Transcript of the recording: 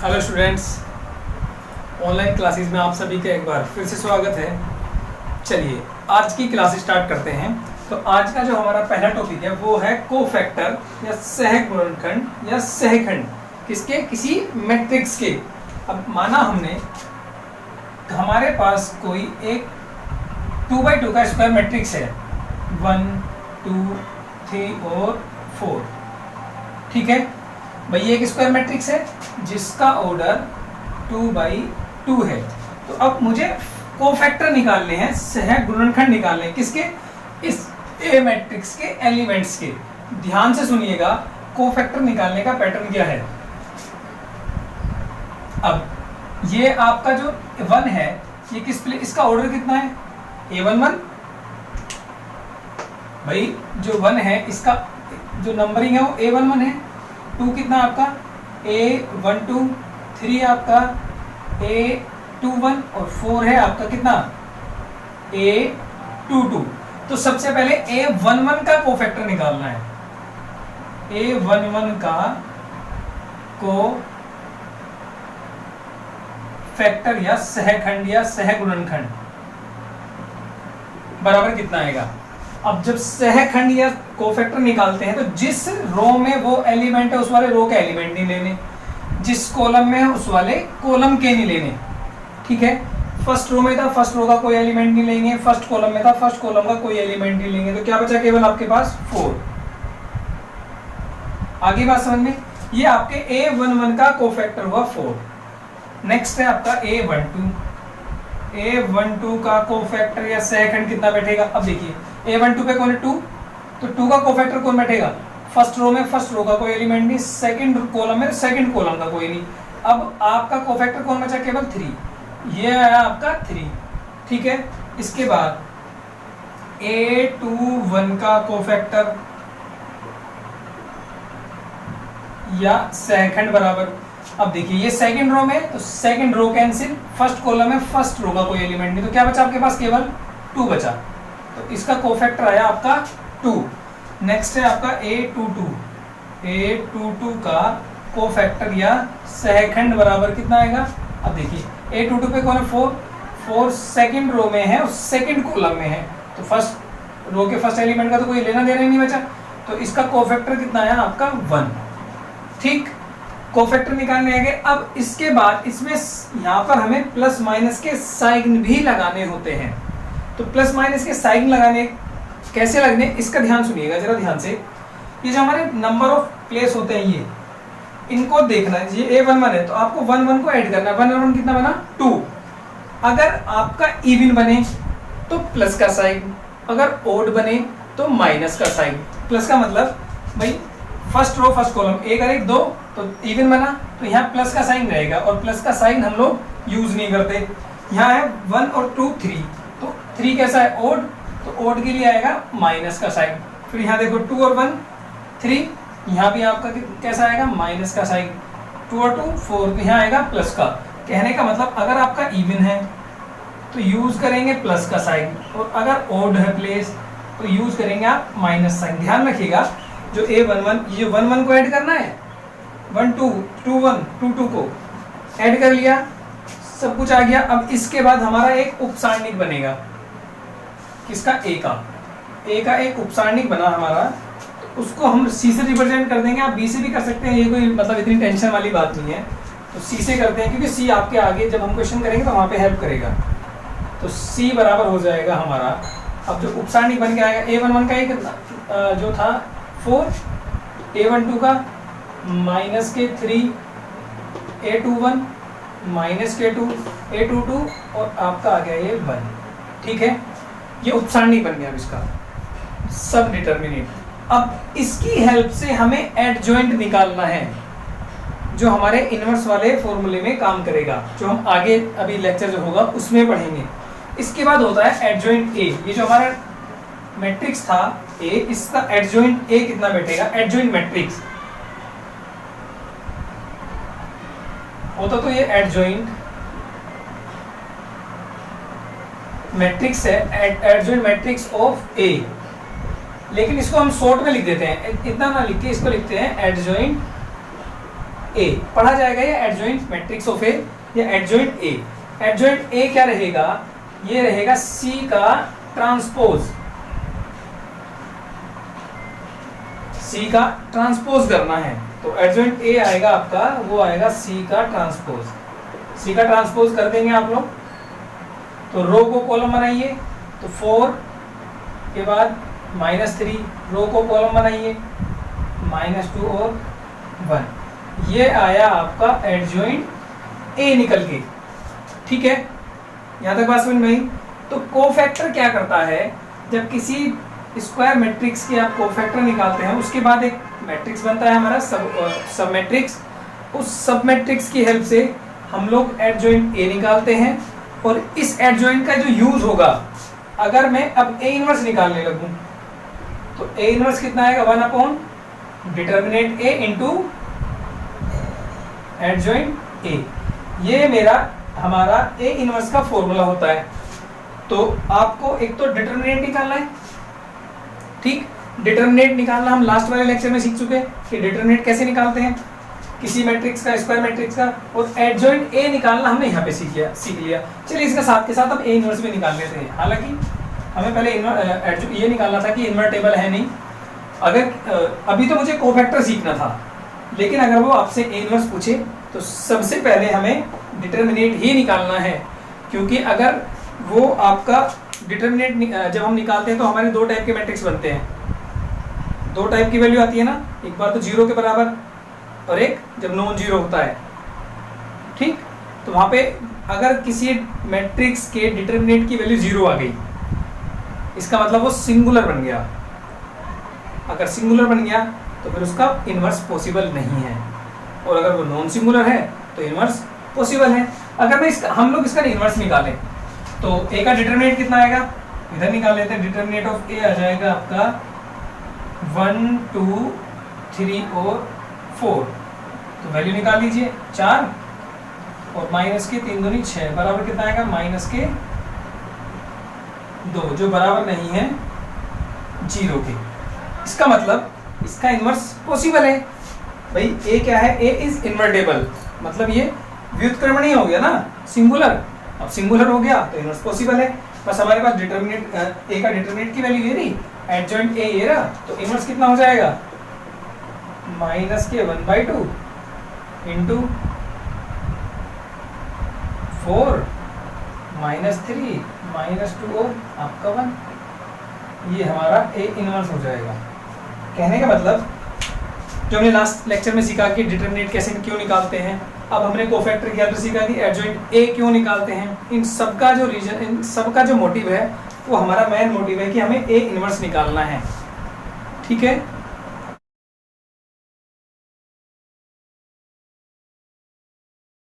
Hello students, online classes में आप सभी का एक बार फिर से स्वागत है। चलिए आज की क्लास स्टार्ट करते हैं। तो आज का जो हमारा पहला टॉपिक है वो है कोफैक्टर या सहगुणनखंड या सहखंड किसके, किसी मैट्रिक्स के। अब माना हमने हमारे पास कोई एक 2x2 का स्क्वायर मैट्रिक्स है, 1 2 3 और 4। ठीक है भाई, ये एक स्क्वायर मैट्रिक्स है जिसका ऑर्डर 2x2 है। तो अब मुझे कोफैक्टर निकालने हैं, सहगुणनखंड निकालने हैं किसके, इस ए मैट्रिक्स के एलिमेंट्स के। ध्यान से सुनिएगा, कोफैक्टर निकालने का पैटर्न क्या है। अब ये आपका जो 1 है ये किस प्लेस, इसका ऑर्डर कितना है, A11। भाई जो 1 है इसका जो नंबरिंग है वो A11 है। 2 कितना आपका A12, 3 आपका A21 और 4 है आपका कितना A22। तो सबसे पहले A11 का कोफैक्टर निकालना है। A11 का कोफैक्टर या सहखंड या सहगुणनखंड बराबर कितना आएगा। अब जब सहखंड या कोफैक्टर निकालते हैं तो जिस रो में वो एलिमेंट है उस वाले रो के एलिमेंट नहीं लेने, जिस कॉलम में है उस वाले कॉलम के नहीं लेने। ठीक है, फर्स्ट रो में था फर्स्ट रो का कोई एलिमेंट नहीं लेंगे, फर्स्ट कॉलम में था फर्स्ट कॉलम का कोई एलिमेंट नहीं लेंगे। तो क्या बचा केवल आपके पास 4। आगे बात समझ में, ये आपके A11 का कोफैक्टर हुआ 4। नेक्स्ट है आपका A12 का कोफैक्टर या सहखंड कितना बैठेगा। अब देखिए A12 पे कौन है 2, तो 2 का कोफैक्टर कौन बैठेगा, फर्स्ट रो में फर्स्ट रो का कोई एलिमेंट नहीं, सेकंड कॉलम में सेकंड कॉलम का कोई नहीं। अब आपका कोफैक्टर कौन बचा, केवल 3, ये आया आपका 3। ठीक है, इसके बाद A21 का कोफैक्टर या सहखंड बराबर, अब देखिए ये सेकंड रो में तो second row cancel, first column में फर्स्ट रो का कोई एलिमेंट नहीं, तो क्या बचा आपके पास, केवल 2 बचा। तो इसका कोफैक्टर आया आपका 2। नेक्स्ट है आपका A22 का कोफैक्टर या सहखंड बराबर कितना आएगा। अब देखिए A22 पे कौन है 4 सेकंड रो में है और सेकंड कॉलम में है, तो फर्स्ट रो के फर्स्ट एलिमेंट का तो कोई लेना देना ही नहीं बचा, तो इसका कोफैक्टर कितना आया आपका 1। ठीक, कोफैक्टर निकालने आएंगे। अब इसके बाद इसमें यहाँ पर हमें प्लस माइनस के साइन भी लगाने होते हैं। तो प्लस माइनस के साइन लगाने कैसे लगने, इसका ध्यान सुनिएगा जरा ध्यान से। ये जो हमारे नंबर ऑफ प्लेस होते हैं ये, इनको देखना है। ये A11 है तो आपको 1 को ऐड करना है। 1 और 1 कितना बना 2। अगर आपका इवन बने तो प्लस का साइन, अगर ओड बने तो माइनस का साइन। प्लस का मतलब भाई फर्स्ट रो फर्स्ट कॉलम, एक और एक 2 तो इवन बना, तो यहाँ प्लस का साइन रहेगा और प्लस का साइन हम लोग यूज नहीं करते। यहाँ है 1 और 2 3, तो 3 कैसा है ओड, तो ओड के लिए आएगा माइनस का साइन। फिर यहाँ देखो 2 और 1 3, यहाँ भी आपका कैसा आएगा माइनस का साइन। 2 और 2 4, तो यहाँ आएगा प्लस का। कहने का मतलब अगर आपका इवन है तो यूज करेंगे प्लस का साइन, और अगर ओड है प्लेस तो यूज करेंगे आप माइनस साइन। ध्यान रखिएगा, जो A11 ये 1 को ऐड करना है, 1 2 2 1 2 2 को ऐड कर लिया, सब कुछ आ गया। अब इसके बाद हमारा एक उपसारणिक बनेगा किसका, A का एक उपसारणिक बना हमारा, तो उसको हम C से रिप्रेजेंट कर देंगे। आप B से भी कर सकते हैं, ये कोई मतलब इतनी टेंशन वाली बात नहीं है। तो C से करते हैं क्योंकि C आपके आगे जब हम क्वेश्चन करेंगे तो वहाँ पे हेल्प करेगा। तो C बराबर हो जाएगा हमारा, अब जो उपसारणिक बन के आएगा A11 का एक जो था 4, A12 का माइनस के 3, A21 माइनस के 2, A22 और आपका आ गया ये 1। ठीक है, ये उपसारणिक बन गया इसका सब डिटर्मिनेंट। अब इसकी हेल्प से हमें एडजॉइंट निकालना है जो हमारे इनवर्स वाले फॉर्मूले में काम करेगा, जो हम आगे अभी लेक्चर जो होगा उसमें पढ़ेंगे। इसके बाद होता है एडजॉइंट ए। ये जो हमारा मैट्रिक्स था A, इसका एडजॉइंट A कितना बैठेगा, एडजॉइंट मैट्रिक्स होता तो ये एडजॉइंट मैट्रिक्स है, एडजॉइंट मैट्रिक्स ऑफ A। लेकिन इसको हम शॉर्ट में लिख देते हैं, इतना ना लिख के इसको लिखते हैं एडजॉइंट ए पढ़ा जाएगा, ये एडजॉइंट मैट्रिक्स ऑफ ए या एडजॉइंट ए। एडजॉइंट ए क्या रहेगा, ये रहेगा सी का ट्रांसपोज, सी का ट्रांसपोज करना है तो एडजॉइंट ए आएगा आपका, वो आएगा सी का ट्रांसपोज। सी का ट्रांसपोज कर देंगे आप लोग तो रो को कॉलम बनाइए, तो 4 के बाद -3, रो को कॉलम बनाइए -2 और 1, ये आया आपका एडजॉइंट ए निकल के। ठीक है, यहाँ तक बात समझ में आई। तो कोफैक्टर क्या करता है, जब किसी स्क्वायर मैट्रिक्स के आप कोफैक्टर निकालते हैं उसके बाद एक मैट्रिक्स बनता है हमारा सब मैट्रिक्स, उस सब मैट्रिक्स की हेल्प से हम लोग एडजॉइंट ए निकालते हैं। और इस एडजॉइंट का जो यूज होगा, अगर मैं अब ए इनवर्स निकालने लगूं तो ए इनवर्स कितना आएगा, 1 determinant A into adjoint A. ये मेरा हमारा ए इनवर्स का फॉर्मूला होता है। तो आपको एक तो डिटर्मिनेंट निकालना है, ठीक, डिटर्मिनेंट निकालना हम लास्ट वाले लेक्चर में सीख चुके हैं कि डिटर्मिनेंट कैसे निकालते हैं किसी मैट्रिक्स का, स्क्वायर मैट्रिक्स का। और एडजॉइंट ए निकालना हमने यहाँ पे सीख लिया। चलिए इसके साथ के साथ हम ए इनवर्स भी निकाल लेते हैं। हालांकि हमें पहले ये निकालना था कि इन्वर्टेबल है नहीं, अगर अभी तो मुझे कोफैक्टर सीखना था, लेकिन अगर वो आपसे ए इनवर्स पूछे तो सबसे पहले हमें डिटर्मिनेंट ही निकालना है, क्योंकि अगर वो आपका डिटर्मिनेंट जब हम निकालते हैं तो हमारे 2 टाइप के मैट्रिक्स बनते हैं। 2 टाइप की वैल्यू आती है ना, एक बार तो 0 के बराबर और एक जब नॉन जीरो होता है। ठीक, तो वहां पे अगर किसी मैट्रिक्स के डिटर्मिनेंट की वैल्यू 0 आ गई, इसका मतलब वो सिंगुलर बन गया। अगर सिंगुलर बन गया तो फिर उसका इनवर्स पॉसिबल नहीं है, और अगर वो नॉन सिंगुलर है तो इनवर्स पॉसिबल है। अगर मैं हम लोग इसका इनवर्स निकालें तो ए का डिटर्मिनेंट कितना आएगा, इधर निकाल लेते हैं। डिटर्मिनेंट ऑफ ए आ जाएगा आपका 1 2 3 और 4, तो वैल्यू निकाल लीजिए 4 और माइनस के 3 दूनी 6 बराबर कितना आएगा, -2, जो बराबर नहीं है 0 के। इसका मतलब इसका इनवर्स पॉसिबल है। भाई ए क्या है, ए इज इन्वर्टेबल, मतलब ये व्युत्क्रमणीय हो गया ना, सिंगुलर। अब सिंगुलर हो गया तो इनवर्स पॉसिबल है। बस हमारे पास डिटर्मिनेंट ए का डिटर्मिनेंट की वैल्यू ये रही, एडजॉइंट ए ये रहा, तो इनवर्स कितना हो जाएगा, -1/2 इंटू 4 -3 -2 और आपका 1, ये हमारा ए इनवर्स हो जाएगा। कहने का मतलब जो हमने लास्ट लेक्चर में सीखा कि डिटर्मिनेंट कैसे क्यों निकालते हैं, अब हमने कोफैक्टर की हेल्प से सीखा कि एडजॉइंट ए क्यों निकालते हैं। इन सबका जो रीजन, इन सबका जो मोटिव है वो हमारा मेन मोटिव है कि हमें ए इनवर्स निकालना है। ठीक है।